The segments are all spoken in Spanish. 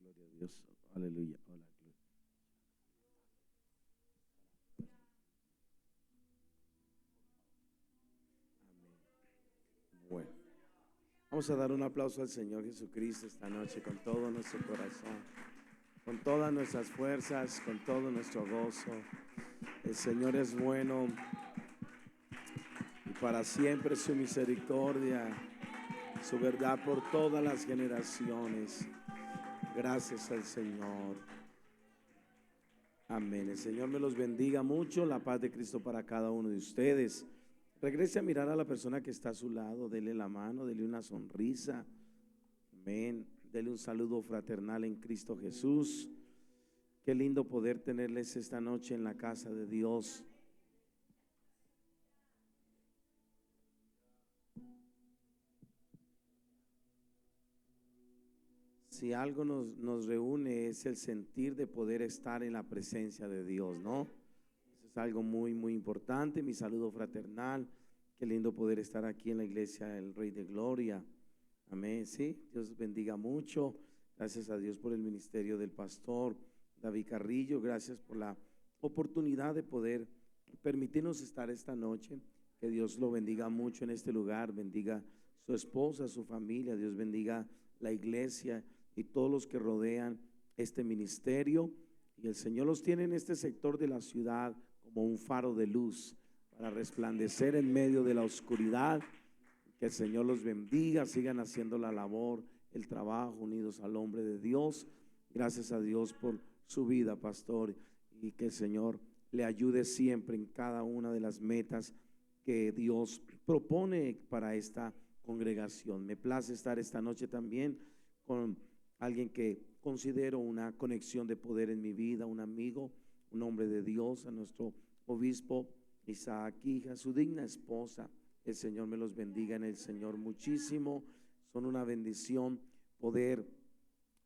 Gloria a Dios. Aleluya. Hola. Bueno, vamos a dar un aplauso al Señor Jesucristo esta noche con todo nuestro corazón, con todas nuestras fuerzas, con todo nuestro gozo. El Señor es bueno y para siempre su misericordia, su verdad por todas las generaciones. Gracias al Señor. Amén. El Señor me los bendiga mucho. La paz de Cristo para cada uno de ustedes. Regrese a mirar a la persona que está a su lado. Dele la mano, dele una sonrisa. Amén. Dele un saludo fraternal en Cristo Jesús. Qué lindo poder tenerles esta noche en la casa de Dios. Si algo nos reúne es el sentir de poder estar en la presencia de Dios, ¿no? Eso es algo muy, muy importante. Mi saludo fraternal. Qué lindo poder estar aquí en la iglesia del Rey de Gloria. Amén. Sí, Dios bendiga mucho. Gracias a Dios por el ministerio del pastor David Carrillo. Gracias por la oportunidad de poder permitirnos estar esta noche. Que Dios lo bendiga mucho en este lugar. Bendiga su esposa, su familia. Dios bendiga la iglesia y todos los que rodean este ministerio. Y el Señor los tiene en este sector de la ciudad como un faro de luz para resplandecer en medio de la oscuridad. Que el Señor los bendiga, sigan haciendo la labor, el trabajo, unidos al hombre de Dios. Gracias a Dios por su vida, pastor, y que el Señor le ayude siempre en cada una de las metas que Dios propone para esta congregación. Me place estar esta noche también con alguien que considero una conexión de poder en mi vida, un amigo, un hombre de Dios, a nuestro obispo Isaac Hija, su digna esposa. El Señor me los bendiga en el Señor muchísimo. Son una bendición poder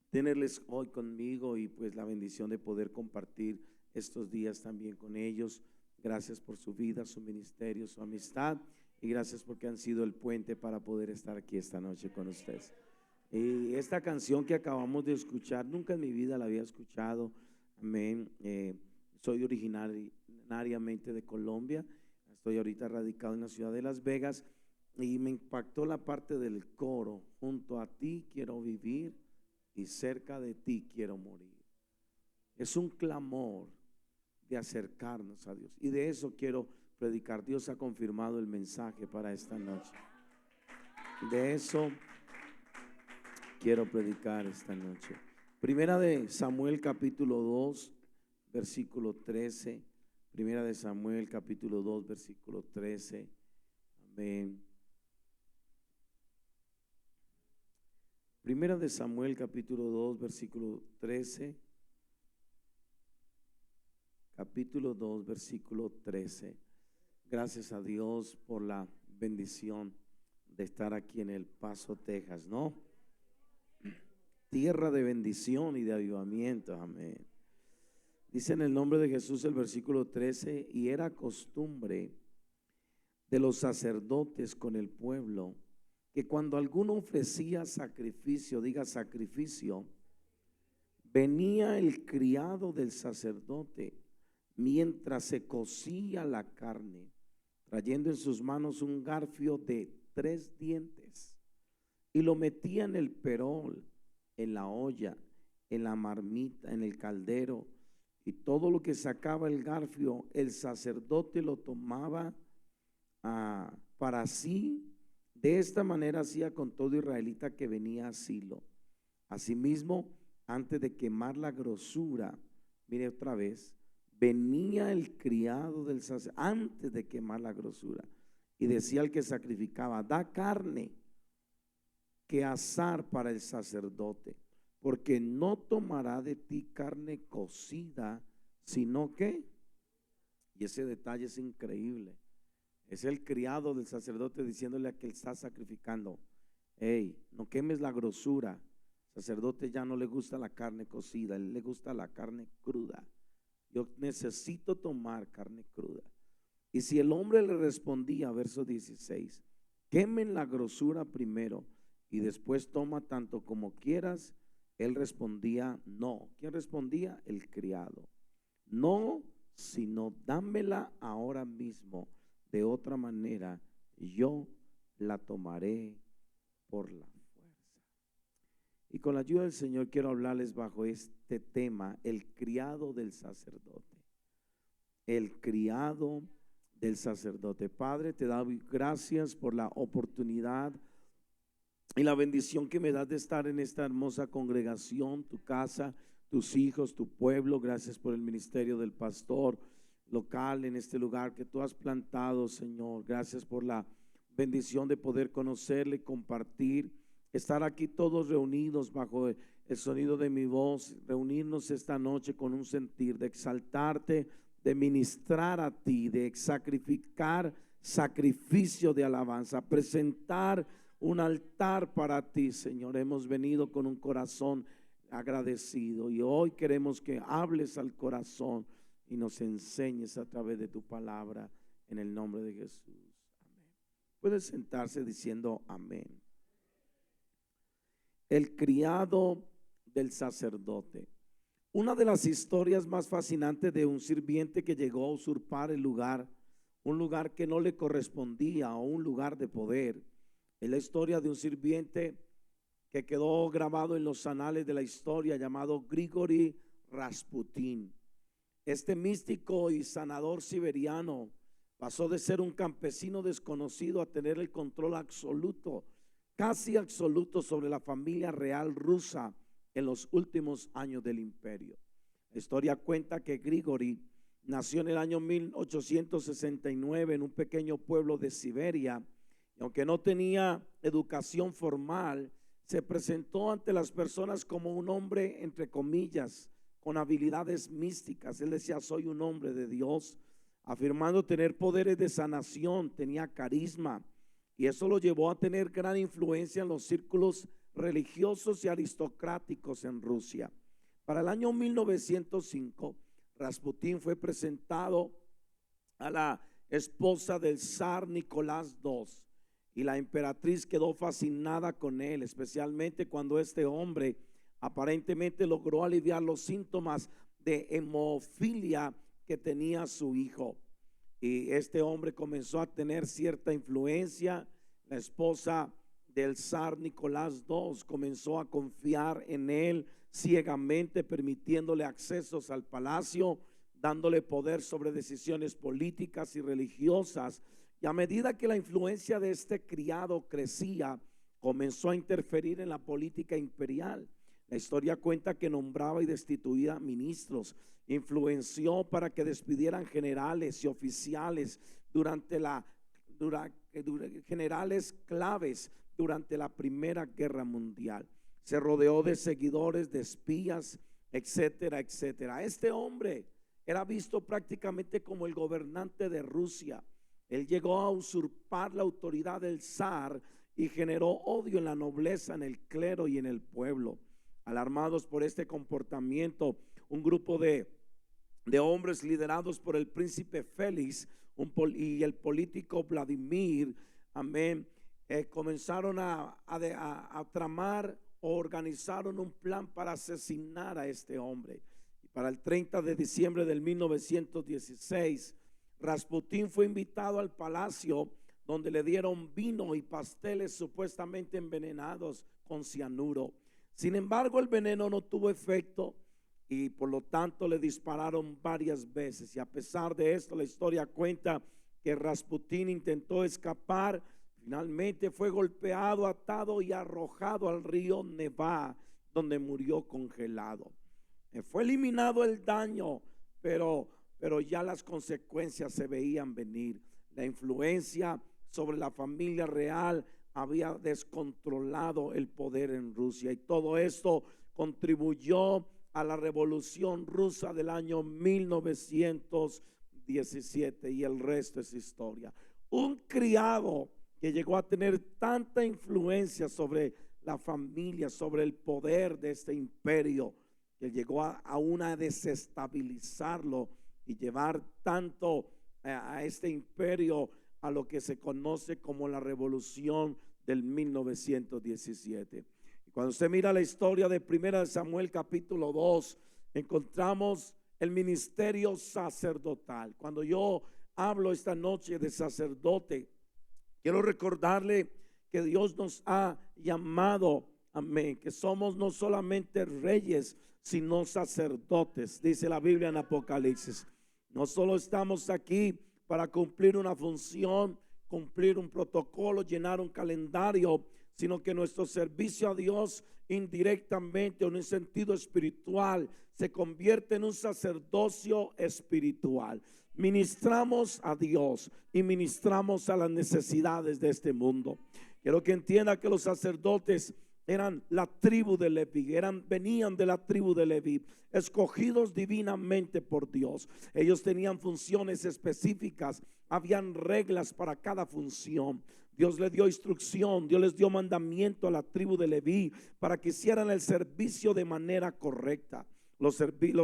tenerles hoy conmigo y pues la bendición de poder compartir estos días también con ellos. Gracias por su vida, su ministerio, su amistad y gracias porque han sido el puente para poder estar aquí esta noche con ustedes. Y esta canción que acabamos de escuchar, nunca en mi vida la había escuchado. Amén. Soy originariamente de Colombia. Estoy ahorita radicado en la ciudad de Las Vegas y me impactó la parte del coro. Junto a ti quiero vivir y cerca de ti quiero morir. Es un clamor de acercarnos a Dios y de eso quiero predicar. Dios ha confirmado el mensaje para esta noche. De eso quiero predicar esta noche. Primera de Samuel capítulo 2 versículo 13. Primera de Samuel capítulo 2 versículo 13. Amén. Primera de Samuel capítulo 2 versículo 13. Capítulo 2 versículo 13. Gracias a Dios por la bendición de estar aquí en El Paso, Texas, ¿no? Tierra de bendición y de avivamiento. Amén. Dice en el nombre de Jesús el versículo 13, y era costumbre de los sacerdotes con el pueblo, que cuando alguno ofrecía sacrificio, diga sacrificio, venía el criado del sacerdote mientras se cocía la carne, trayendo en sus manos un garfio de 3 dientes, y lo metía en el perol, en la olla, en la marmita, en el caldero, y todo lo que sacaba el garfio, el sacerdote lo tomaba para sí. De esta manera hacía con todo israelita que venía a Silo. Asimismo, antes de quemar la grosura, mire otra vez, venía el criado del sacerdote, antes de quemar la grosura, y decía al que sacrificaba, da carne que asar para el sacerdote, porque no tomará de ti carne cocida, sino que, y ese detalle es increíble, es el criado del sacerdote diciéndole a que él está sacrificando, hey, no quemes la grosura. Sacerdote ya no le gusta la carne cocida, a él le gusta la carne cruda. Yo necesito tomar carne cruda. Y si el hombre le respondía, verso 16, quemen la grosura primero y después toma tanto como quieras, Él respondía, no. ¿Quién respondía? El criado. No, sino dámela ahora mismo. De otra manera, yo la tomaré por la fuerza. Y con la ayuda del Señor quiero hablarles bajo este tema, el criado del sacerdote. El criado del sacerdote. Padre, te doy gracias por la oportunidad y la bendición que me das de estar en esta hermosa congregación, tu casa, tus hijos, tu pueblo. Gracias por el ministerio del pastor local en este lugar que tú has plantado, Señor. Gracias por la bendición de poder conocerle, compartir, estar aquí todos reunidos bajo el sonido de mi voz, reunirnos esta noche con un sentir de exaltarte, de ministrar a ti, de sacrificar sacrificio de alabanza, presentar un altar para ti, Señor. Hemos venido con un corazón agradecido y hoy queremos que hables al corazón y nos enseñes a través de tu palabra en el nombre de Jesús. Amén. Puede sentarse diciendo amén. El criado del sacerdote. Una de las historias más fascinantes de un sirviente que llegó a usurpar el lugar, un lugar que no le correspondía o un lugar de poder. Es la historia de un sirviente que quedó grabado en los anales de la historia llamado Grigori Rasputin. Este místico y sanador siberiano pasó de ser un campesino desconocido a tener el control absoluto, casi absoluto, sobre la familia real rusa en los últimos años del imperio. La historia cuenta que Grigori nació en el año 1869 en un pequeño pueblo de Siberia. Y aunque no tenía educación formal, se presentó ante las personas como un hombre, entre comillas, con habilidades místicas. Él decía, soy un hombre de Dios, afirmando tener poderes de sanación, tenía carisma. Y eso lo llevó a tener gran influencia en los círculos religiosos y aristocráticos en Rusia. Para el año 1905, Rasputín fue presentado a la esposa del zar Nicolás II. Y la emperatriz quedó fascinada con él, especialmente cuando este hombre aparentemente logró aliviar los síntomas de hemofilia que tenía su hijo. Y este hombre comenzó a tener cierta influencia. La esposa del zar Nicolás II comenzó a confiar en él ciegamente, permitiéndole accesos al palacio, dándole poder sobre decisiones políticas y religiosas. Y a medida que la influencia de este criado crecía, comenzó a interferir en la política imperial. La historia cuenta que nombraba y destituía ministros, influenció para que despidieran generales y oficiales generales claves durante la Primera Guerra Mundial. Se rodeó de seguidores, de espías, etcétera, etcétera. Este hombre era visto prácticamente como el gobernante de Rusia. Él llegó a usurpar la autoridad del zar y generó odio en la nobleza, en el clero y en el pueblo. Alarmados por este comportamiento, un grupo de hombres liderados por el príncipe Félix y el político Vladimir, amén, comenzaron a tramar o organizaron un plan para asesinar a este hombre. Y para el 30 de diciembre del 1916, Rasputín fue invitado al palacio, donde le dieron vino y pasteles supuestamente envenenados con cianuro. Sin embargo, el veneno no tuvo efecto y por lo tanto le dispararon varias veces. Y a pesar de esto, la historia cuenta que Rasputín intentó escapar. Finalmente fue golpeado, atado y arrojado al río Nevá, donde murió congelado. Fue eliminado el daño, pero ya las consecuencias se veían venir. La influencia sobre la familia real había descontrolado el poder en Rusia, y todo esto contribuyó a la revolución rusa del año 1917, y el resto es historia. Un criado que llegó a tener tanta influencia sobre la familia, sobre el poder de este imperio, que llegó aún a desestabilizarlo y llevar tanto a este imperio a lo que se conoce como la revolución del 1917. Cuando usted mira la historia de 1 Samuel capítulo 2, encontramos el ministerio sacerdotal. Cuando yo hablo esta noche de sacerdote, quiero recordarle que Dios nos ha llamado, amén, que somos no solamente reyes, sino sacerdotes, dice la Biblia en Apocalipsis. No solo estamos aquí para cumplir una función, cumplir un protocolo, llenar un calendario, sino que nuestro servicio a Dios indirectamente, en un sentido espiritual, se convierte en un sacerdocio espiritual. Ministramos a Dios y ministramos a las necesidades de este mundo. Quiero que entienda que los sacerdotes eran la tribu de Leví, venían de la tribu de Leví, escogidos divinamente por Dios. Ellos tenían funciones específicas, habían reglas para cada función. Dios les dio instrucción, Dios les dio mandamiento a la tribu de Leví para que hicieran el servicio de manera correcta. Los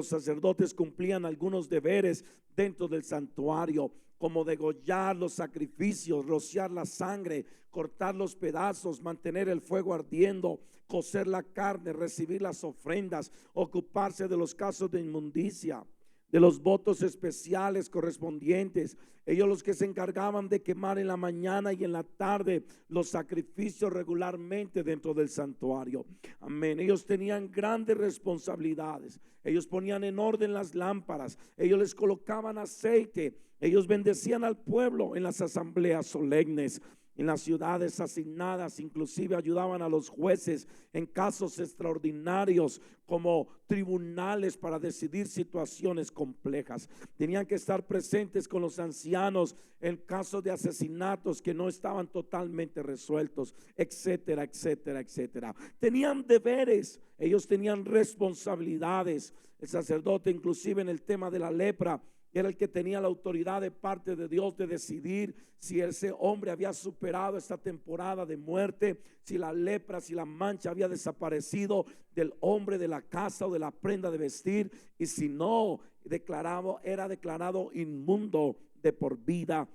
sacerdotes cumplían algunos deberes dentro del santuario, como degollar los sacrificios, rociar la sangre, cortar los pedazos, mantener el fuego ardiendo, cocer la carne, recibir las ofrendas, ocuparse de los casos de inmundicia, de los votos especiales correspondientes. Ellos los que se encargaban de quemar en la mañana y en la tarde los sacrificios regularmente dentro del santuario. Amén. Ellos tenían grandes responsabilidades. Ellos ponían en orden las lámparas. Ellos les colocaban aceite. Ellos bendecían al pueblo en las asambleas solemnes. En las ciudades asignadas, inclusive ayudaban a los jueces en casos extraordinarios como tribunales para decidir situaciones complejas. Tenían que estar presentes con los ancianos en casos de asesinatos que no estaban totalmente resueltos, etcétera, etcétera, etcétera. Tenían deberes, ellos tenían responsabilidades. El sacerdote, inclusive en el tema de la lepra, era el que tenía la autoridad de parte de Dios de decidir si ese hombre había superado esta temporada de muerte, si la lepra, si la mancha había desaparecido del hombre, de la casa o de la prenda de vestir, y si no, era declarado inmundo de por vida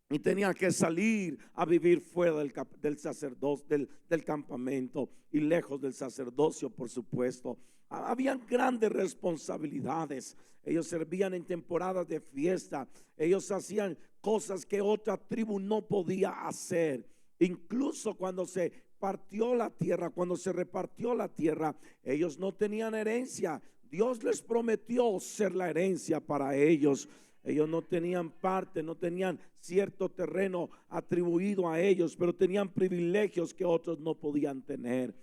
y tenía que salir a vivir fuera del sacerdocio, del campamento, y lejos del sacerdocio, por supuesto. Habían grandes responsabilidades. Ellos servían en temporadas de fiesta. Ellos hacían cosas que otra tribu no podía hacer. Incluso cuando se partió la tierra, cuando se repartió la tierra, ellos no tenían herencia. Dios les prometió ser la herencia para ellos. Ellos no tenían parte, no tenían cierto terreno atribuido a ellos, pero tenían privilegios que otros no podían tener.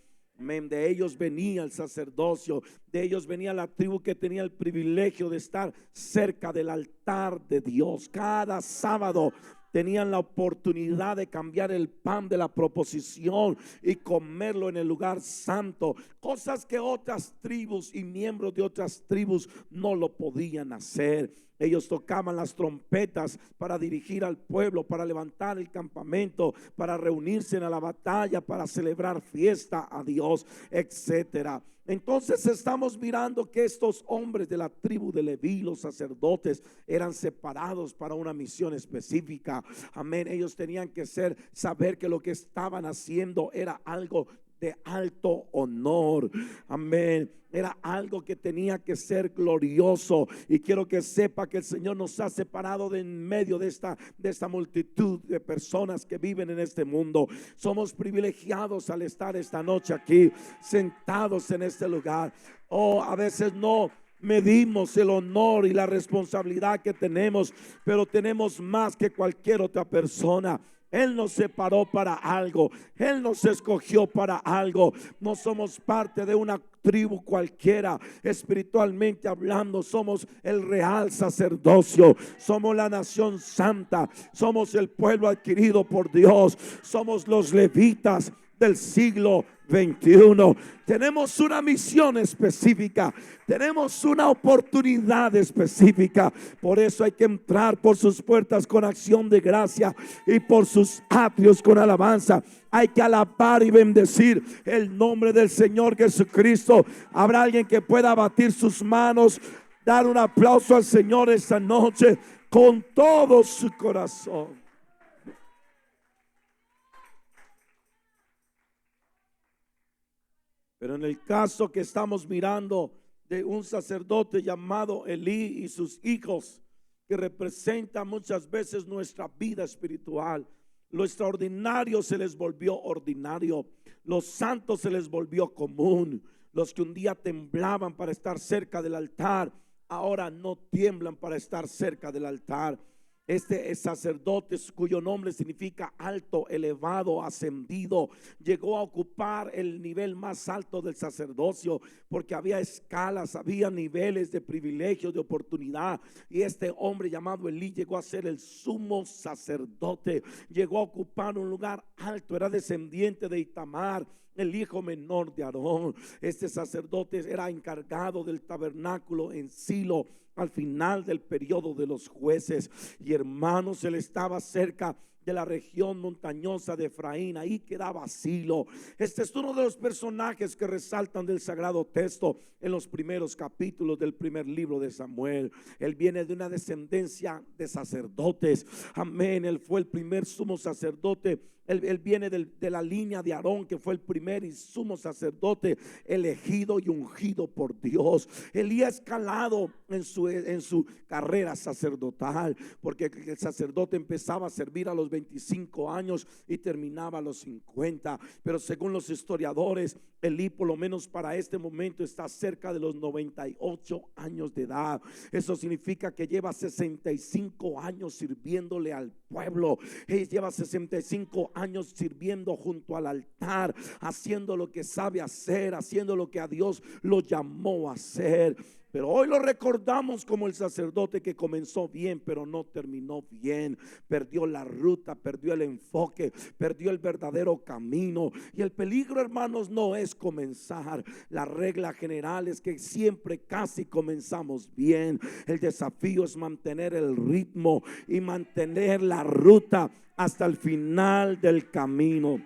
De ellos venía el sacerdocio, de ellos venía la tribu que tenía el privilegio de estar cerca del altar de Dios. Cada sábado tenían la oportunidad de cambiar el pan de la proposición y comerlo en el lugar santo, cosas que otras tribus y miembros de otras tribus no lo podían hacer. Ellos tocaban las trompetas para dirigir al pueblo, para levantar el campamento, para reunirse en la batalla, para celebrar fiesta a Dios, etcétera. Entonces estamos mirando que estos hombres de la tribu de Leví, los sacerdotes, eran separados para una misión específica. Amén. Ellos tenían que saber que lo que estaban haciendo era algo de alto honor. Amén. Era algo que tenía que ser glorioso. Y quiero que sepa que el Señor nos ha separado de en medio de esta multitud de personas que viven en este mundo. Somos privilegiados al estar esta noche aquí, sentados en este lugar. A veces no medimos el honor y la responsabilidad que tenemos, pero tenemos más que cualquier otra persona. Él nos separó para algo. Él nos escogió para algo. No somos parte de una tribu cualquiera. Espiritualmente hablando, somos el real sacerdocio. Somos la nación santa. Somos el pueblo adquirido por Dios. Somos los levitas del siglo 21. Tenemos una misión específica, tenemos una oportunidad específica. Por eso hay que entrar por sus puertas con acción de gracia y por sus atrios con alabanza. Hay que alabar y bendecir el nombre del Señor Jesucristo. Habrá alguien que pueda batir sus manos, dar un aplauso al Señor esta noche con todo su corazón. Pero en el caso que estamos mirando de un sacerdote llamado Elí y sus hijos, que representa muchas veces nuestra vida espiritual, lo extraordinario se les volvió ordinario, los santos se les volvió común. Los que un día temblaban para estar cerca del altar, ahora no tiemblan para estar cerca del altar. Este sacerdote, cuyo nombre significa alto, elevado, ascendido, llegó a ocupar el nivel más alto del sacerdocio, porque había escalas, había niveles de privilegio, de oportunidad. Y este hombre llamado Elí llegó a ser el sumo sacerdote, llegó a ocupar un lugar alto, era descendiente de Itamar, el hijo menor de Aarón. Este sacerdote era encargado del tabernáculo en Silo al final del periodo de los jueces. Y hermanos, él estaba cerca de la región montañosa de Efraín, ahí quedaba Silo. Este es uno de los personajes que resaltan del sagrado texto en los primeros capítulos del primer libro de Samuel. Él viene de una descendencia de sacerdotes, amén. Él fue el primer sumo sacerdote. Él viene de la línea de Aarón, que fue el primer y sumo sacerdote elegido y ungido por Dios. Elí ha escalado en su carrera sacerdotal, porque el sacerdote empezaba a servir a los 25 años y terminaba a los 50. Pero según los historiadores, Elí, por lo menos para este momento, está cerca de los 98 años de edad. Eso significa que lleva 65 años sirviéndole al pueblo. Él lleva 65 años sirviendo junto al altar, haciendo lo que sabe hacer, haciendo lo que a Dios lo llamó a hacer. Pero hoy lo recordamos como el sacerdote que comenzó bien, pero no terminó bien. Perdió la ruta, perdió el enfoque, perdió el verdadero camino. Y el peligro, hermanos, no es comenzar. La regla general es que siempre casi comenzamos bien. El desafío es mantener el ritmo y mantener la ruta hasta el final del camino.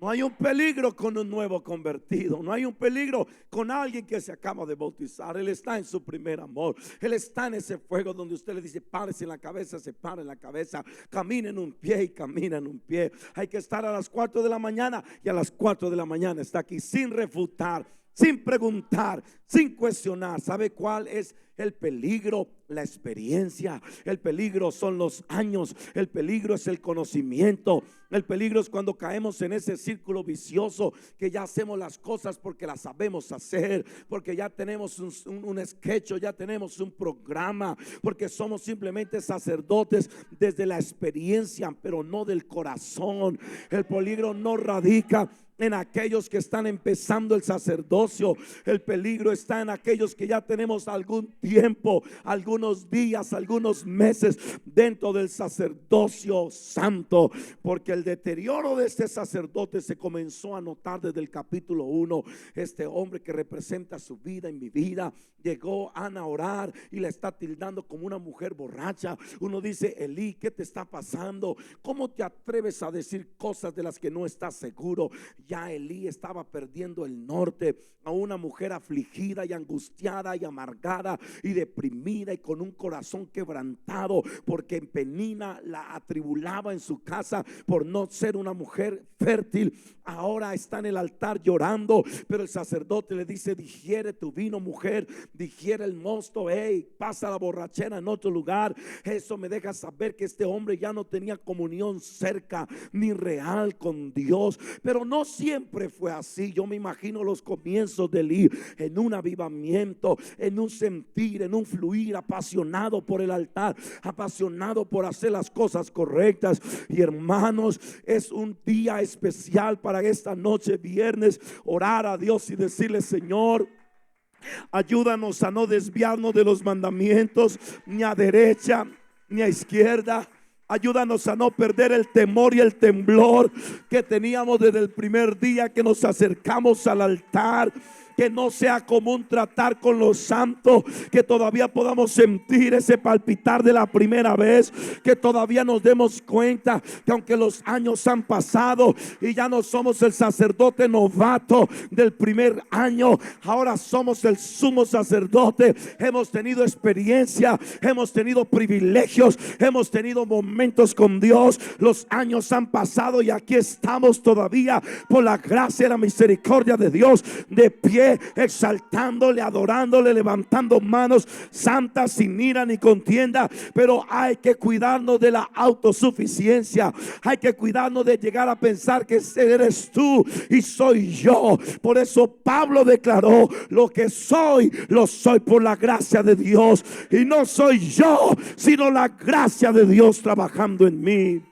No hay un peligro con un nuevo convertido. No hay un peligro con alguien que se acaba de bautizar. Él está en su primer amor. Él está en ese fuego donde usted le dice: párese en la cabeza, se para en la cabeza. Camina en un pie y camina en un pie. Hay que estar a las 4 de la mañana y a las 4 de la mañana está aquí, sin refutar, sin preguntar, sin cuestionar. ¿Sabe cuál es el peligro? La experiencia. El peligro son los años. El peligro es el conocimiento. El peligro es cuando caemos en ese círculo vicioso, que ya hacemos las cosas porque las sabemos hacer, porque ya tenemos un sketch, ya tenemos un programa, porque somos simplemente sacerdotes desde la experiencia, pero no del corazón. El peligro no radica en aquellos que están empezando el sacerdocio. El peligro está en aquellos que ya tenemos algún tiempo, algunos días, algunos meses dentro del sacerdocio santo, porque el deterioro de este sacerdote se comenzó a notar desde el capítulo 1. Este hombre que representa su vida y mi vida llegó a Ana a orar y la está tildando como una mujer borracha. Uno dice: Elí, ¿qué te está pasando? ¿Cómo te atreves a decir cosas de las que no estás seguro? Ya Elí estaba perdiendo el norte. A una mujer afligida y angustiada y amargada y deprimida y con un corazón quebrantado, porque Penina la atribulaba en su casa por no ser una mujer fértil. Ahora está en el altar llorando, pero el sacerdote le dice: digiere tu vino, mujer, digiere el mosto, pasa la borrachera en otro lugar. Eso me deja saber que este hombre ya no tenía comunión cerca ni real con Dios. Pero no siempre fue así. Yo me imagino los comienzos de Elí en un avivamiento, en un sentir, en un fluir, apasionado por el altar, apasionado por hacer las cosas correctas. Y hermanos, es un día especial para esta noche viernes, orar a Dios y decirle: Señor, ayúdanos a no desviarnos de los mandamientos, ni a derecha ni a izquierda. Ayúdanos a no perder el temor y el temblor que teníamos desde el primer día que nos acercamos al altar. que no sea común tratar con los santos, que todavía podamos sentir ese palpitar de la primera vez, que todavía nos demos cuenta que aunque los años han pasado y ya no somos el sacerdote novato del primer año, ahora somos el sumo sacerdote. Hemos tenido experiencia, hemos tenido privilegios, hemos tenido momentos con Dios. Los años han pasado y aquí estamos todavía por la gracia y la misericordia de Dios, de pie, exaltándole, adorándole, levantando manos santas sin ira ni contienda. Pero hay que cuidarnos de la autosuficiencia, hay que cuidarnos de llegar a pensar que eres tú y soy yo. Por eso Pablo declaró: lo que soy, lo soy por la gracia de Dios, y no soy yo, sino la gracia de Dios trabajando en mí.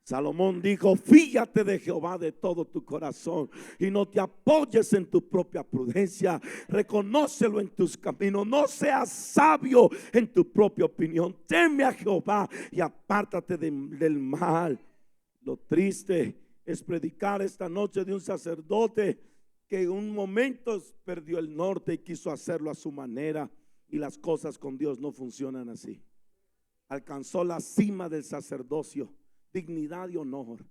Salomón dijo: fíate de Jehová de todo tu corazón y no te apoyes en tu propia prudencia. Reconócelo en tus caminos, no seas sabio en tu propia opinión. Teme a Jehová y apártate del mal. Lo triste es predicar esta noche de un sacerdote que en un momento perdió el norte y quiso hacerlo a su manera, y las cosas con Dios no funcionan así. Alcanzó la cima del sacerdocio, dignidad y honor,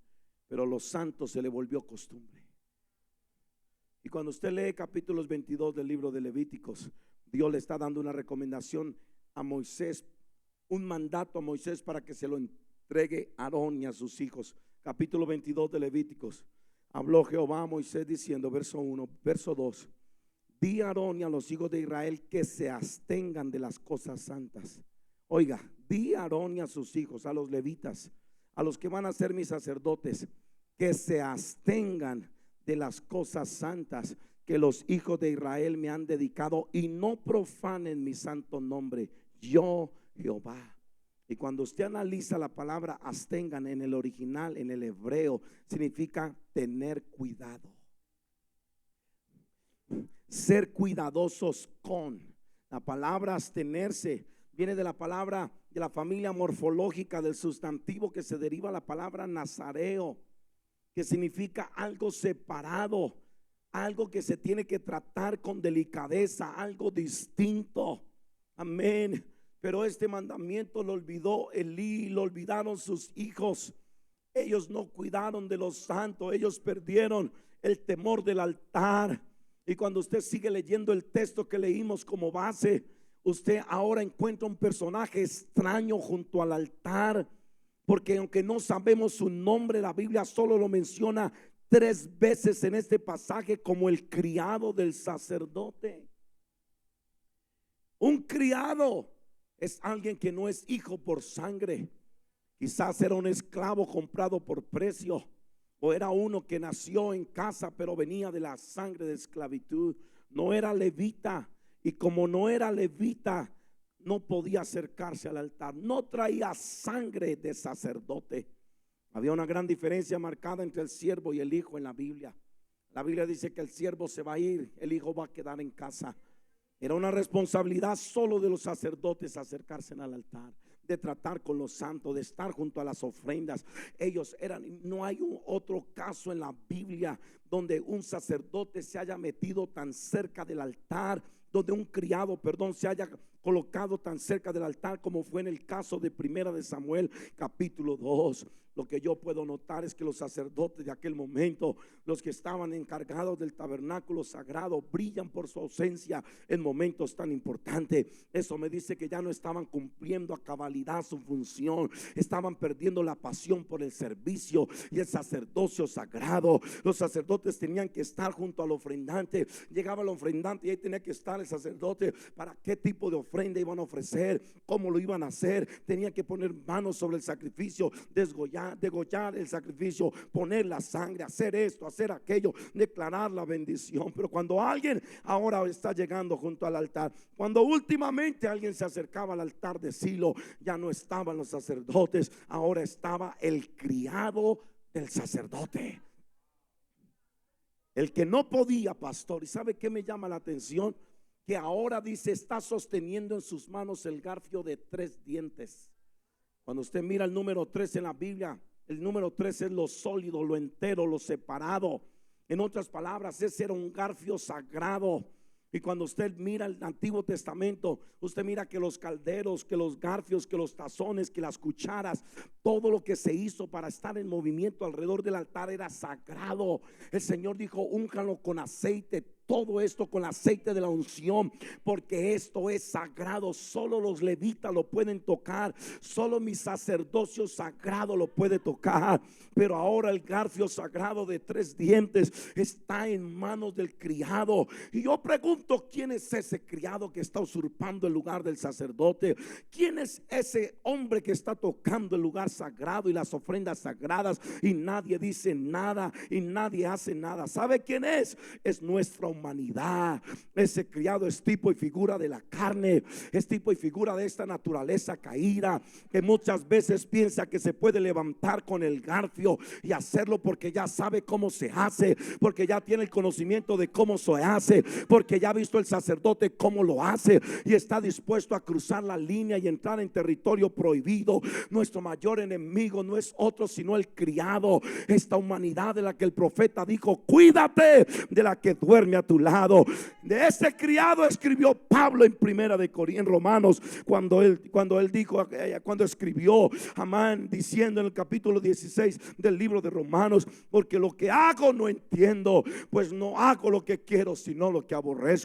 pero los santos se le volvió costumbre. Y cuando usted lee capítulos 22 del libro de Levíticos, Dios le está dando una recomendación a Moisés, un mandato a Moisés para que se lo entregue a Aarón y a sus hijos. Capítulo 22 de Levíticos. Habló Jehová a Moisés diciendo, verso 1, verso 2: di a Aarón y a los hijos de Israel que se abstengan de las cosas santas. Oiga, di a Aarón y a sus hijos, a los levitas, a los que van a ser mis sacerdotes, que se abstengan de las cosas santas que los hijos de Israel me han dedicado, y no profanen mi santo nombre, yo Jehová. Y cuando usted analiza la palabra abstengan en el original, en el hebreo, significa tener cuidado, ser cuidadosos con. La palabra abstenerse viene de la palabra, de la familia morfológica del sustantivo que se deriva la palabra nazareo, que significa algo separado, algo que se tiene que tratar con delicadeza, algo distinto. Amén. Pero este mandamiento lo olvidó Elí, lo olvidaron sus hijos. Ellos no cuidaron de los santos, ellos perdieron el temor del altar. Y cuando usted sigue leyendo el texto que leímos como base, usted ahora encuentra un personaje extraño junto al altar, porque aunque no sabemos su nombre, la Biblia solo lo menciona 3 veces en este pasaje como el criado del sacerdote. Un criado es alguien que no es hijo por sangre. Quizás era un esclavo comprado por precio, o era uno que nació en casa pero venía de la sangre de esclavitud. No era levita, y como no era levita, no podía acercarse al altar. No traía sangre de sacerdote. Había una gran diferencia marcada entre el siervo y el hijo en la Biblia. La Biblia dice que el siervo se va a ir, el hijo va a quedar en casa. Era una responsabilidad solo de los sacerdotes acercarse al altar, de tratar con los santos, de estar junto a las ofrendas. Ellos eran, no hay otro caso en la Biblia donde un sacerdote se haya metido tan cerca del altar, donde un criado, se haya colocado tan cerca del altar como fue en el caso de Primera de Samuel capítulo 2. Lo que yo puedo notar es que los sacerdotes de aquel momento, los que estaban encargados del tabernáculo sagrado, brillan por su ausencia en momentos tan importantes. Eso me dice que ya no estaban cumpliendo a cabalidad su función, estaban perdiendo la pasión por el servicio y el sacerdocio sagrado. Los sacerdotes tenían que estar junto al ofrendante. Llegaba el ofrendante y ahí tenía que estar el sacerdote para qué tipo de ofrenda iban a ofrecer, cómo lo iban a hacer. Tenían que poner manos sobre el sacrificio, degollar el sacrificio, poner la sangre, hacer esto, hacer aquello, declarar la bendición. Pero cuando alguien ahora está llegando junto al altar, cuando últimamente alguien se acercaba al altar de Silo, ya no estaban los sacerdotes, ahora estaba el criado del sacerdote, el que no podía, pastor. ¿Y sabe qué me llama la atención? Que ahora dice, está sosteniendo en sus manos el garfio de 3 dientes. Cuando usted mira el número 3 en la Biblia, el número 3 es lo sólido, lo entero, lo separado. En otras palabras, ese era un garfio sagrado. Y cuando usted mira el Antiguo Testamento, usted mira que los calderos, que los garfios, que los tazones, que las cucharas, todo lo que se hizo para estar en movimiento alrededor del altar era sagrado. El Señor dijo: únjanlo con aceite, todo esto con aceite de la unción, porque esto es sagrado. Solo los levitas lo pueden tocar, solo mi sacerdocio sagrado lo puede tocar. Pero ahora el garfio sagrado de 3 dientes está en manos del criado. Y yo pregunto: ¿quién es ese criado que está usurpando el lugar del sacerdote? ¿Quién es ese hombre que está tocando el lugar sagrado y las ofrendas sagradas, y nadie dice nada y nadie hace nada? ¿Sabe quién es? Es nuestra humanidad. Ese criado es tipo y figura de la carne, es tipo y figura de esta naturaleza caída, que muchas veces piensa que se puede levantar con el garfio y hacerlo porque ya sabe cómo se hace, porque ya tiene el conocimiento de cómo se hace, porque ya ha visto el sacerdote cómo lo hace, y está dispuesto a cruzar la línea y entrar en territorio prohibido. Nuestro mayor enemigo no es otro sino el criado, esta humanidad de la que el profeta dijo: cuídate de la que duerme a tu lado. De ese criado escribió Pablo en Primera de Corintios, en Romanos, cuando él dijo, cuando escribió, amén, diciendo en el capítulo 16 del libro de Romanos: porque lo que hago no entiendo, pues no hago lo que quiero, sino lo que aborrezco.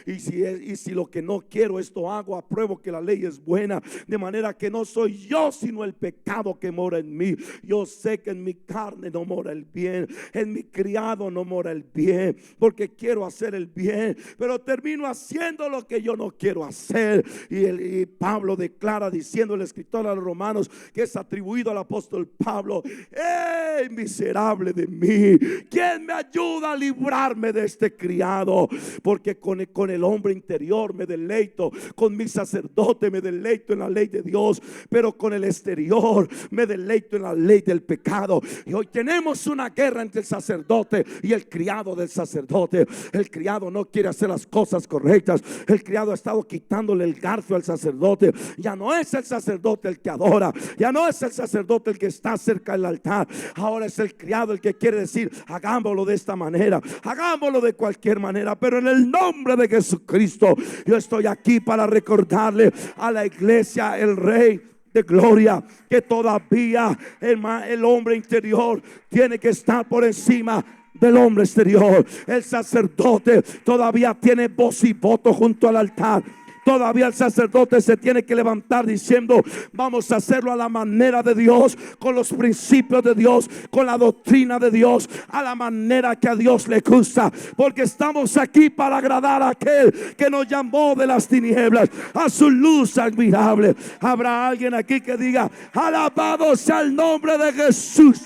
Y si lo que no quiero, esto hago, apruebo que la ley es buena, de manera que no soy yo, sino el pecado que mora en mí. Yo sé que en mi carne no mora el bien, en mi criado no mora el bien, porque quiero hacer el bien, pero termino haciendo lo que yo no quiero hacer. Y Pablo declara, diciendo, el escritor a los Romanos, que es atribuido al apóstol Pablo: ¡hey, miserable de mí! ¿Quién me ayuda a librarme de este criado? Porque con el hombre interior me deleito, con mi sacerdote me deleito en la ley de Dios, pero con el exterior me deleito en la ley del pecado. Y hoy tenemos una guerra entre el sacerdote y el criado del sacerdote. El criado no quiere hacer las cosas correctas. El criado ha estado quitándole el garfio al sacerdote. Ya no es el sacerdote el que adora, ya no es el sacerdote el que está cerca del altar. Ahora es el criado el que quiere decir: hagámoslo de esta manera, hagámoslo de cualquier manera, pero en el nombre de Jesucristo. Yo estoy aquí para recordarle a la iglesia, el Rey de gloria, que todavía el hombre interior tiene que estar por encima del hombre exterior. El sacerdote todavía tiene voz y voto junto al altar. Todavía el sacerdote se tiene que levantar diciendo: vamos a hacerlo a la manera de Dios, con los principios de Dios, con la doctrina de Dios, a la manera que a Dios le gusta, porque estamos aquí para agradar a aquel que nos llamó de las tinieblas a su luz admirable. Habrá alguien aquí que diga: alabado sea el nombre de Jesús.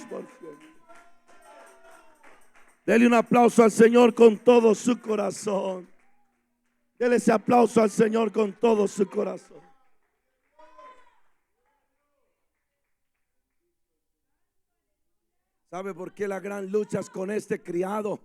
Dele un aplauso al Señor con todo su corazón. Dele ese aplauso al Señor con todo su corazón. ¿Sabe por qué la gran lucha es con este criado?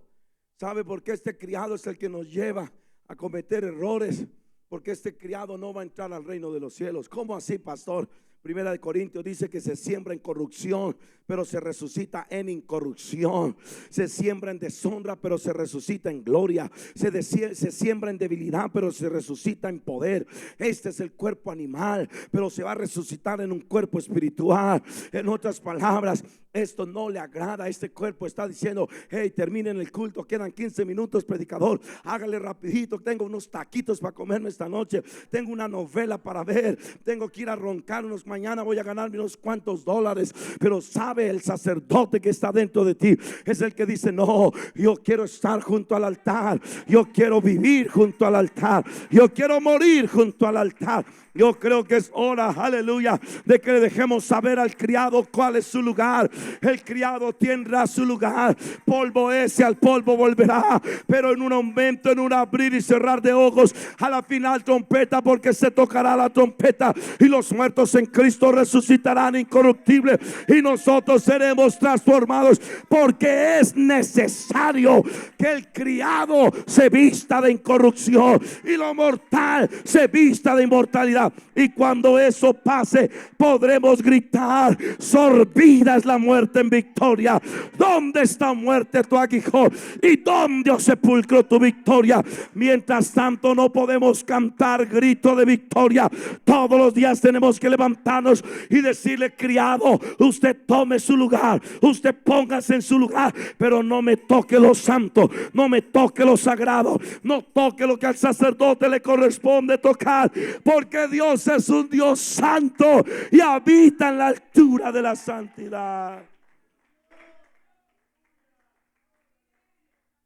¿Sabe por qué este criado es el que nos lleva a cometer errores? Porque este criado no va a entrar al reino de los cielos. ¿Cómo así, pastor? Primera de Corintios dice que se siembra en corrupción, pero se resucita en incorrupción. Se siembra en deshonra, pero se resucita en gloria. Se siembra en debilidad, pero se resucita en poder. Este es el cuerpo animal, pero se va a resucitar en un cuerpo espiritual. En otras palabras, esto no le agrada a este cuerpo. Está diciendo: hey, terminen el culto, quedan 15 minutos, predicador, hágale rapidito, tengo unos taquitos para comerme esta noche, tengo una novela para ver, tengo que ir a roncar mañana voy a ganarme unos cuantos dólares. Pero sabe, el sacerdote que está dentro de ti es el que dice: no, yo quiero estar junto al altar, yo quiero vivir junto al altar, yo quiero morir junto al altar. Yo creo que es hora, aleluya, de que le dejemos saber al criado cuál es su lugar. El criado tendrá su lugar. Polvo es y al polvo volverá, pero en un momento, en un abrir y cerrar de ojos, a la final trompeta, porque se tocará la trompeta y los muertos en Cristo resucitarán incorruptibles y nosotros seremos transformados, porque es necesario que el criado se vista de incorrupción y lo mortal se vista de inmortalidad. vida. Y cuando eso pase, podremos gritar: sorbida es la muerte en victoria. ¿Dónde está, muerte, tu aguijón? ¿Y dónde, oh sepulcro, tu victoria? Mientras tanto, no podemos cantar grito de victoria. Todos los días tenemos que levantarnos y decirle: criado, usted tome su lugar, usted póngase en su lugar, pero no me toque lo santo, no me toque lo sagrado, no toque lo que al sacerdote le corresponde tocar, porque Dios es un Dios santo y habita en la altura de la santidad.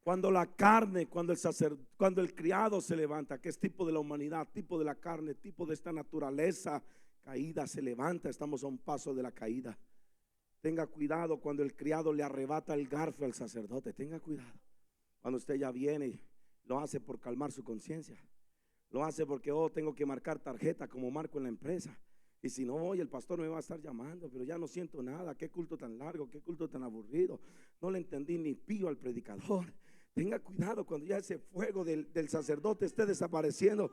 Cuando la carne, cuando el criado se levanta, que es tipo de la humanidad, tipo de la carne, tipo de esta naturaleza caída, se levanta, estamos a un paso de la caída. Tenga cuidado cuando el criado le arrebata el garfio al sacerdote. Tenga cuidado cuando usted ya viene y lo hace por calmar su conciencia. Lo hace porque tengo que marcar tarjeta como marco en la empresa. Y si no voy, el pastor me va a estar llamando, pero ya no siento nada. Qué culto tan largo, qué culto tan aburrido. No le entendí ni pío al predicador. Tenga cuidado cuando ya ese fuego del sacerdote esté desapareciendo.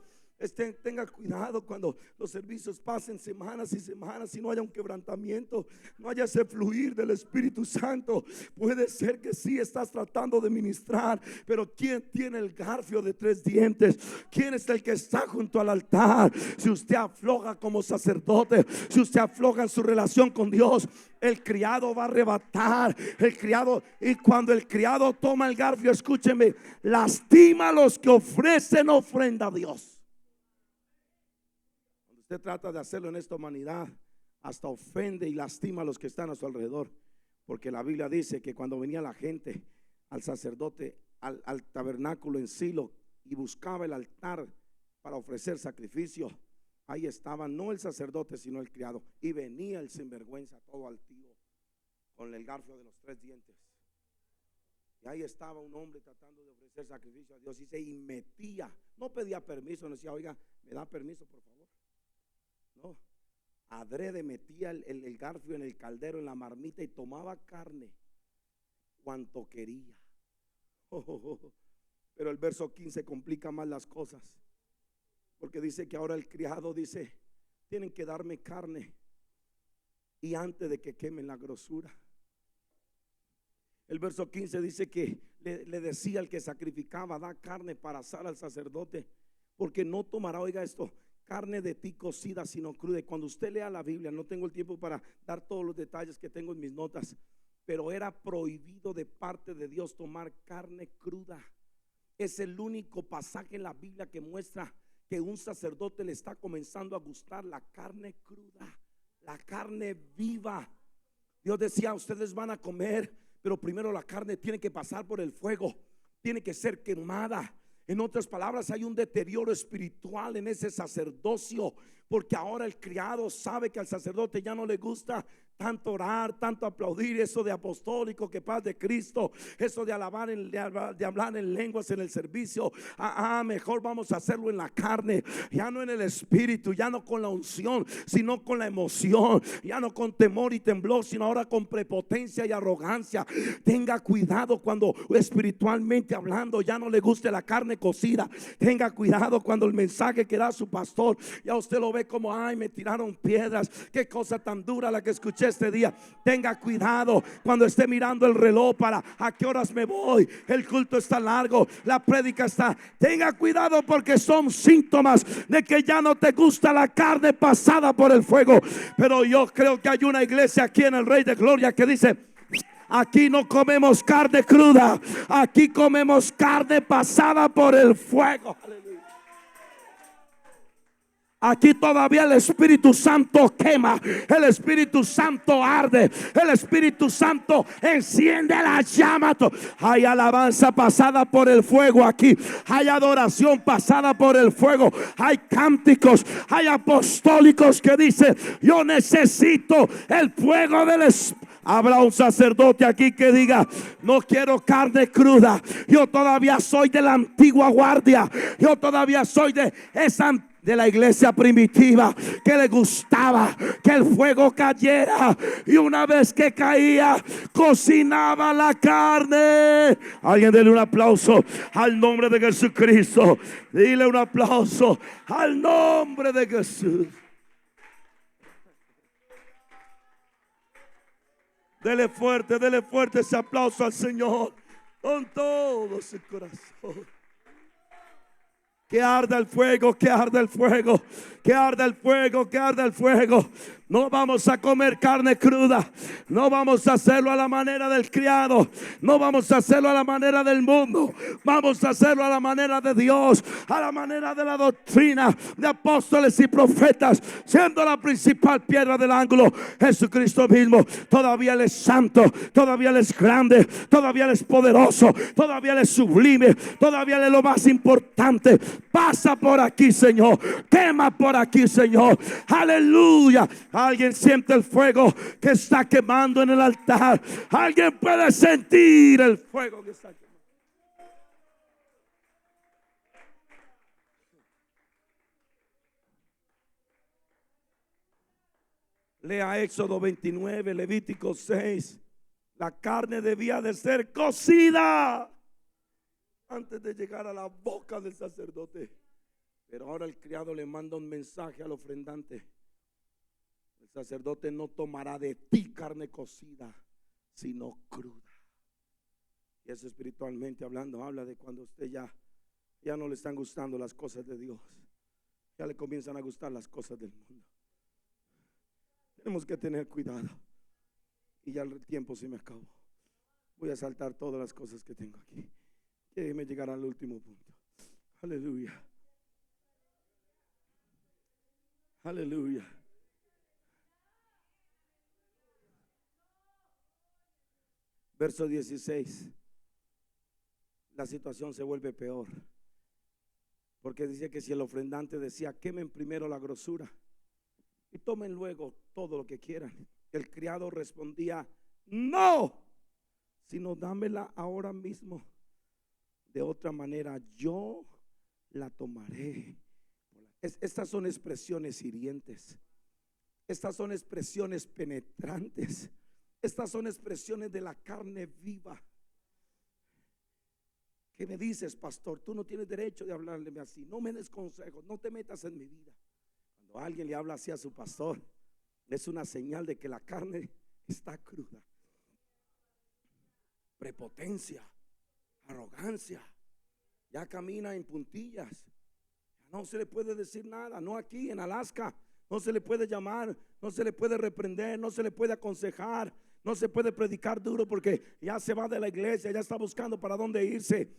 Tenga cuidado cuando los servicios pasen semanas y semanas y no haya un quebrantamiento, no haya ese fluir del Espíritu Santo. Puede ser que sí estás tratando de ministrar, pero ¿quién tiene el garfio de 3 dientes? ¿Quién es el que está junto al altar? Si usted afloja como sacerdote, si usted afloja en su relación con Dios, el criado va a arrebatar. El criado, y cuando el criado toma el garfio, escúcheme, lastima a los que ofrecen ofrenda a Dios. Usted trata de hacerlo en esta humanidad, hasta ofende y lastima a los que están a su alrededor, porque la Biblia dice que cuando venía la gente al sacerdote, al tabernáculo en Silo, y buscaba el altar para ofrecer sacrificio, ahí estaba no el sacerdote sino el criado, y venía el sinvergüenza todo altivo con el garfio de los 3 dientes, y ahí estaba un hombre tratando de ofrecer sacrificio a Dios, y se metía, no pedía permiso, no decía: oiga, ¿me da permiso por favor? No, adrede metía el garfio en el caldero, en la marmita, y tomaba carne cuanto quería. Pero el verso 15 complica más las cosas, porque dice que ahora el criado dice: tienen que darme carne y antes de que quemen la grosura. El verso 15 dice que le decía al que sacrificaba: da carne para asar al sacerdote, porque no tomará, oiga esto, carne de ti cocida sino cruda. Y cuando usted lea la Biblia, no tengo el tiempo para dar todos los detalles que tengo en mis notas, pero era prohibido de parte de Dios tomar carne cruda. Es el único pasaje en la Biblia que muestra que un sacerdote le está comenzando a gustar la carne cruda, la carne viva. Dios decía: ustedes van a comer, pero primero la carne tiene que pasar por el fuego, tiene que ser quemada. En otras palabras, hay un deterioro espiritual en ese sacerdocio, porque ahora el criado sabe que al sacerdote ya no le gusta tanto orar, tanto aplaudir, eso de apostólico, que paz de Cristo, eso de alabar, de hablar en lenguas en el servicio. Mejor vamos a hacerlo en la carne, ya no en el espíritu, ya no con la unción, sino con la emoción, ya no con temor y temblor, sino ahora con prepotencia y arrogancia. Tenga cuidado cuando espiritualmente hablando ya no le guste la carne cocida. Tenga cuidado cuando el mensaje que da su pastor ya usted lo ve como: ay, me tiraron piedras, qué cosa tan dura la que escuché este día. Tenga cuidado cuando esté mirando el reloj para a qué horas me voy, el culto está largo, la prédica está. Tenga cuidado, porque son síntomas de que ya no te gusta la carne pasada por el fuego. Pero yo creo que hay una iglesia aquí en el Rey de Gloria que dice: aquí no comemos carne cruda, aquí comemos carne pasada por el fuego. Aquí todavía el Espíritu Santo quema, el Espíritu Santo arde, el Espíritu Santo enciende la llama. Hay alabanza pasada por el fuego aquí, hay adoración pasada por el fuego, hay cánticos, hay apostólicos que dicen: yo necesito el fuego del Espíritu. Habrá un sacerdote aquí que diga: no quiero carne cruda, yo todavía soy de la antigua guardia, yo todavía soy de esa antigua de la iglesia primitiva, que le gustaba que el fuego cayera, y una vez que caía cocinaba la carne. Alguien dele un aplauso al nombre de Jesucristo. Dile un aplauso al nombre de Jesús. Dele fuerte ese aplauso al Señor con todo su corazón. Que arda el fuego, que arda el fuego, que arda el fuego, que arda el fuego. No vamos a comer carne cruda. No vamos a hacerlo a la manera del criado. No vamos a hacerlo a la manera del mundo. Vamos a hacerlo a la manera de Dios, a la manera de la doctrina de apóstoles y profetas, siendo la principal piedra del ángulo Jesucristo mismo. Todavía Él es santo, todavía Él es grande, todavía Él es poderoso, todavía Él es sublime, todavía Él es lo más importante. Pasa por aquí, Señor. Quema por aquí, Señor. Aleluya. Alguien siente el fuego que está quemando en el altar. Alguien puede sentir el fuego que está quemando. Lea Éxodo 29, Levítico 6. La carne debía de ser cocida antes de llegar a la boca del sacerdote. Pero ahora el criado le manda un mensaje al ofrendante: el sacerdote no tomará de ti carne cocida, sino cruda. Y eso, espiritualmente hablando, habla de cuando usted ya no le están gustando las cosas de Dios, ya le comienzan a gustar las cosas del mundo. Tenemos que tener cuidado. Y ya el tiempo se me acabó. Voy a saltar todas las cosas que tengo aquí. Déjeme llegar al último punto. Aleluya. Aleluya. Verso 16. La situación se vuelve peor, porque dice que si el ofrendante decía: quemen primero la grosura y tomen luego todo lo que quieran, el criado respondía: no, sino dámela ahora mismo. De otra manera yo la tomaré. Estas son expresiones hirientes. Estas son expresiones penetrantes. Estas son expresiones de la carne viva. ¿Qué me dices, pastor? Tú no tienes derecho de hablarle así. No me des consejos, no te metas en mi vida. Cuando alguien le habla así a su pastor, es una señal de que la carne está cruda. Prepotencia, arrogancia, ya camina en puntillas. No se le puede decir nada. No aquí en Alaska. No se le puede llamar, no se le puede reprender, no se le puede aconsejar, no se puede predicar duro porque ya se va de la iglesia, ya está buscando para dónde irse.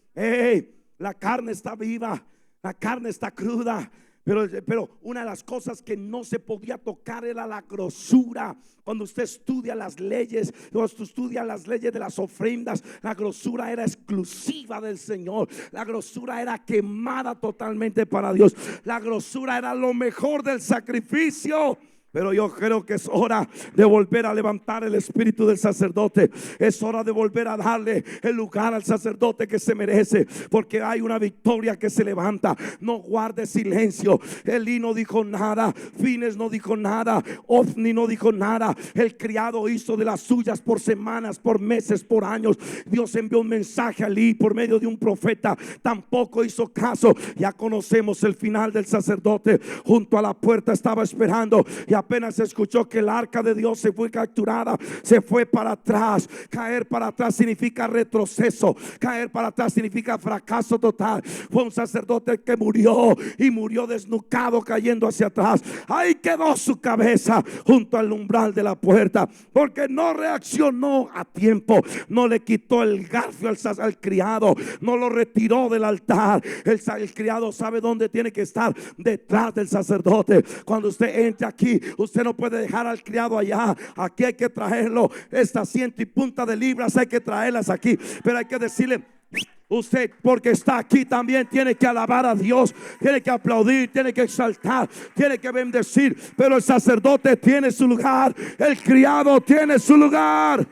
La carne está viva, la carne está cruda. Pero una de las cosas que no se podía tocar era la grosura. Cuando usted estudia las leyes, cuando usted estudia las leyes de las ofrendas, la grosura era exclusiva del Señor. La grosura era quemada totalmente para Dios. La grosura era lo mejor del sacrificio. Pero yo creo que es hora de volver a levantar el espíritu del sacerdote. Es hora de volver a darle el lugar al sacerdote que se merece, porque hay una victoria que se levanta. No guarde silencio. Elí no dijo nada, Fines no dijo nada, Ofni no dijo nada. El criado hizo de las suyas por semanas, por meses, por años. Dios envió un mensaje a Elí por medio de un profeta, tampoco hizo caso. Ya conocemos el final del sacerdote. Junto a la puerta estaba esperando, y apenas escuchó que el arca de Dios se fue capturada, se fue para atrás. Caer para atrás significa retroceso. Caer para atrás significa fracaso total. Fue un sacerdote que murió, y murió desnucado, cayendo hacia atrás. Ahí quedó su cabeza junto al umbral de la puerta, porque no reaccionó a tiempo. No le quitó el garfio al criado, no lo retiró del altar. El criado sabe dónde tiene que estar: detrás del sacerdote. Cuando usted entre aquí, usted no puede dejar al criado allá. Aquí hay que traerlo. Esta ciento y punta de libras hay que traerlas aquí, pero hay que decirle: usted, porque está aquí, también tiene que alabar a Dios, tiene que aplaudir, tiene que exaltar, tiene que bendecir. Pero el sacerdote tiene su lugar, el criado tiene su lugar.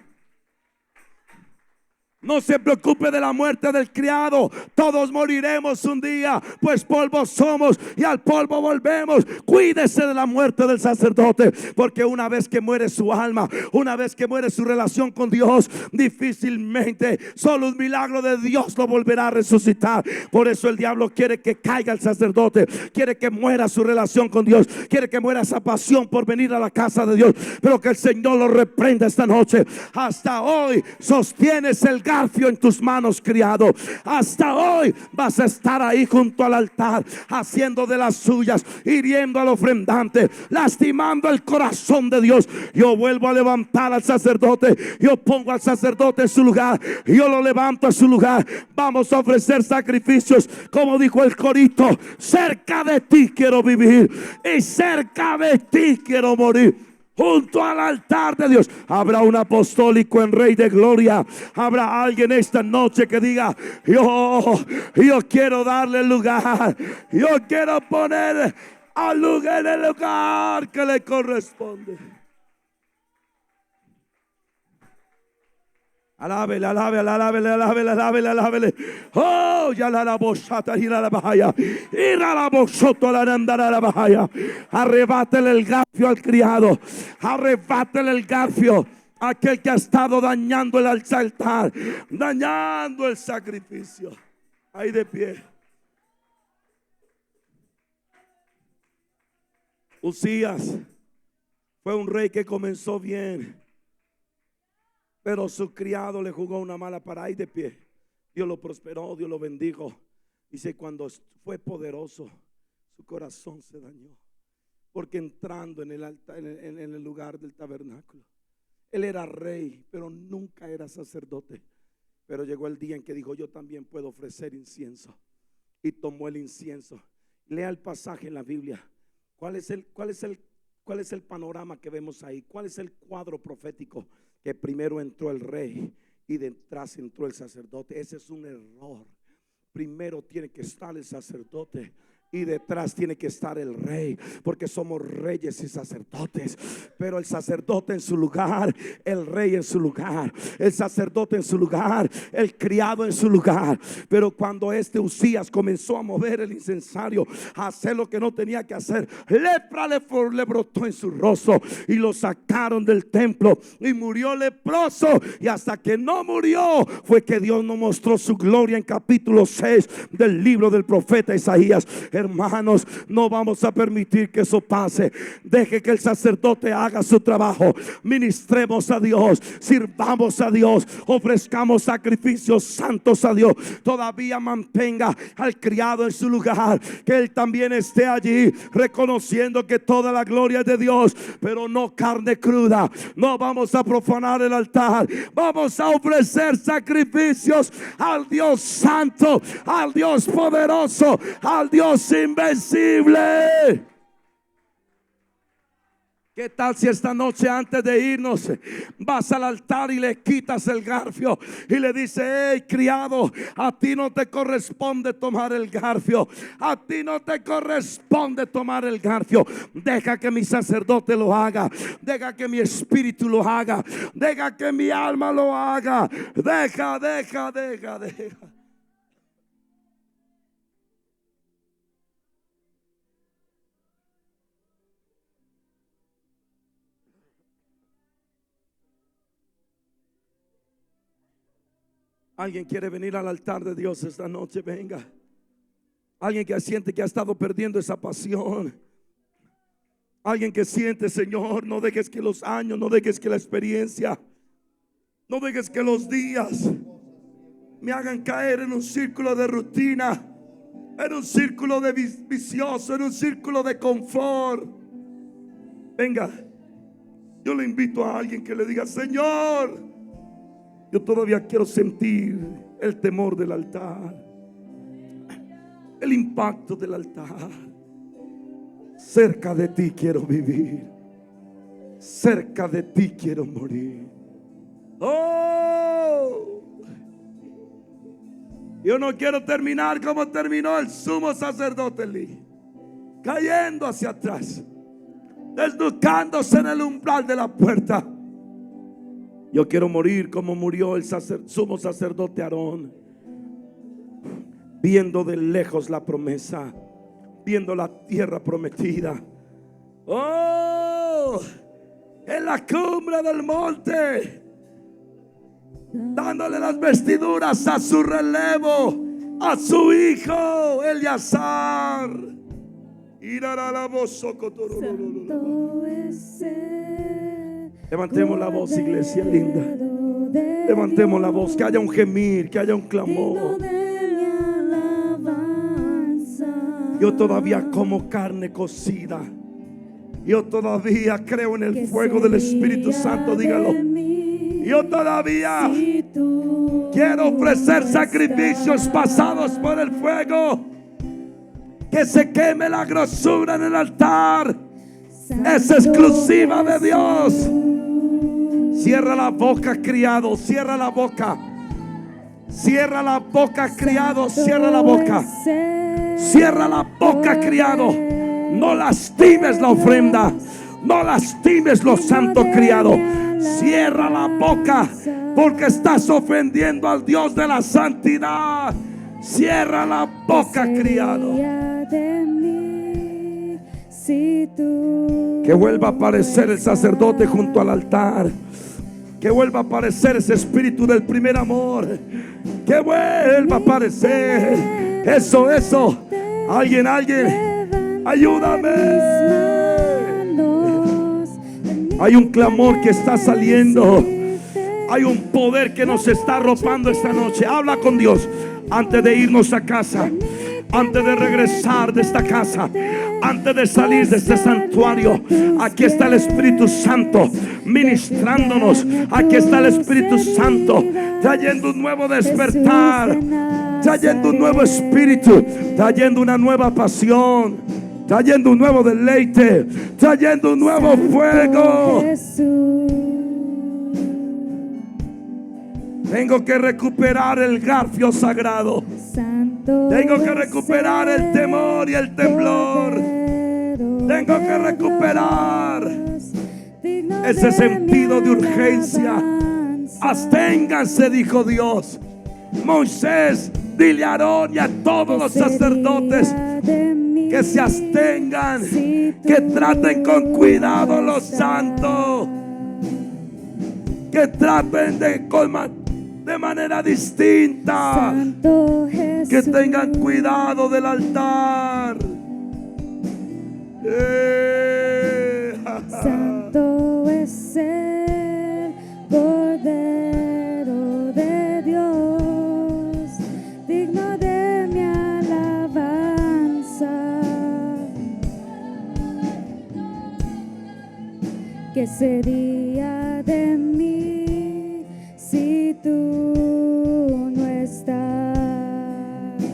No se preocupe de la muerte del criado. Todos moriremos un día, pues polvo somos y al polvo volvemos. Cuídese de la muerte del sacerdote, porque una vez que muere su alma, una vez que muere su relación con Dios, difícilmente, solo un milagro de Dios lo volverá a resucitar. Por eso el diablo quiere que caiga el sacerdote, quiere que muera su relación con Dios, quiere que muera esa pasión por venir a la casa de Dios. Pero que el Señor lo reprenda esta noche. Hasta hoy sostienes el garfio en tus manos, criado. Hasta hoy vas a estar ahí junto al altar, haciendo de las suyas, hiriendo al ofrendante, lastimando el corazón de Dios. Yo vuelvo a levantar al sacerdote. Yo pongo al sacerdote en su lugar. Yo lo levanto a su lugar. Vamos a ofrecer sacrificios, como dijo el corito: cerca de ti quiero vivir y cerca de ti quiero morir. Junto al altar de Dios habrá un apostólico en Rey de Gloria. Habrá alguien esta noche que diga: yo quiero darle lugar. Yo quiero poner al lugar, en el lugar que le corresponde. Alábele, alábele, alábele, alábele, alábele, alábele. Oh, ya la boshata y la bahaya. Y la boshoto la andara la bahaya. Arrebátele el garfio al criado. Arrebátele el garfio a aquel que ha estado dañando el altar, dañando el sacrificio. Ahí de pie. Usías fue un rey que comenzó bien, pero su criado le jugó una mala para. Ahí de pie. Dios lo prosperó, Dios lo bendijo. Dice: cuando fue poderoso, su corazón se dañó, porque entrando en el altar, en el lugar del tabernáculo, él era rey, pero nunca era sacerdote. Pero llegó el día en que dijo: yo también puedo ofrecer incienso. Y tomó el incienso. Lea el pasaje en la Biblia. ¿Cuál es el panorama que vemos ahí? ¿Cuál es el cuadro profético? Que primero entró el rey y detrás entró el sacerdote. Ese es un error. Primero tiene que estar el sacerdote y detrás tiene que estar el rey, porque somos reyes y sacerdotes. Pero el sacerdote en su lugar, el rey en su lugar, el sacerdote en su lugar, el criado en su lugar. Pero cuando Usías comenzó a mover el incensario, a hacer lo que no tenía que hacer, lepra le brotó en su rostro y lo sacaron del templo y murió leproso. Y hasta que no murió fue que Dios nos mostró su gloria en capítulo 6 del libro del profeta Isaías. Hermanos, no vamos a permitir que eso pase. Deje que el sacerdote haga su trabajo. Ministremos a Dios, sirvamos a Dios, ofrezcamos sacrificios santos a Dios. Todavía mantenga al criado en su lugar, que él también esté allí, reconociendo que toda la gloria es de Dios, pero no carne cruda. No vamos a profanar el altar. Vamos a ofrecer sacrificios al Dios santo, al Dios poderoso, al Dios invencible. ¿Qué tal si esta noche, antes de irnos, vas al altar y le quitas el garfio y le dices: hey, criado, a ti no te corresponde tomar el garfio, a ti no te corresponde tomar el garfio. Deja que mi sacerdote lo haga, deja que mi espíritu lo haga, deja que mi alma lo haga. Deja. Alguien quiere venir al altar de Dios esta noche, venga. Alguien que siente que ha estado perdiendo esa pasión. Alguien que siente: Señor, no dejes que los años, no dejes que la experiencia, no dejes que los días me hagan caer en un círculo de rutina, en un círculo de vicioso, en un círculo de confort. Venga, yo le invito a alguien que le diga: Señor, yo todavía quiero sentir el temor del altar, el impacto del altar. Cerca de ti quiero vivir, cerca de ti quiero morir. Oh, yo no quiero terminar como terminó el sumo sacerdote Elí, cayendo hacia atrás, desnucándose en el umbral de la puerta. Yo quiero morir como murió el sumo sacerdote Aarón, viendo de lejos la promesa, viendo la tierra prometida. Oh, en la cumbre del monte, dándole las vestiduras a su relevo, a su hijo Eleazar. Levantemos la voz, iglesia linda. Levantemos la voz, que haya un gemir, que haya un clamor. Yo todavía como carne cocida. Yo todavía creo en el fuego del Espíritu Santo. Dígalo. Yo todavía quiero ofrecer sacrificios pasados por el fuego. Que se queme la grosura en el altar. Es exclusiva de Dios. Cierra la boca, criado. Cierra la boca. Cierra la boca, criado. Cierra la boca. Cierra la boca, criado. No lastimes la ofrenda. No lastimes lo santo, criado. Cierra la boca, porque estás ofendiendo al Dios de la santidad. Cierra la boca, criado. Que vuelva a aparecer el sacerdote junto al altar. Que vuelva a aparecer ese espíritu del primer amor. Que vuelva a aparecer. Eso, eso. Alguien, ayúdame. Hay un clamor que está saliendo. Hay un poder que nos está arropando esta noche. Habla con Dios antes de irnos a casa, antes de regresar de esta casa, antes de salir de este santuario. Aquí está el Espíritu Santo ministrándonos. Aquí está el Espíritu Santo trayendo un nuevo despertar, trayendo un nuevo espíritu, trayendo una nueva pasión, trayendo un nuevo deleite, trayendo un nuevo fuego. Tengo que recuperar el garfio sagrado. Tengo que recuperar el temor y el temblor. Tengo que recuperar ese sentido de urgencia. Absténganse, dijo Dios. Moisés, dile a Aarón y a todos los sacerdotes que se abstengan, que traten con cuidado lo santo, que traten de manera distinta, que tengan cuidado del altar. Santo es el Cordero de Dios, digno de mi alabanza. ¿Qué sería de mí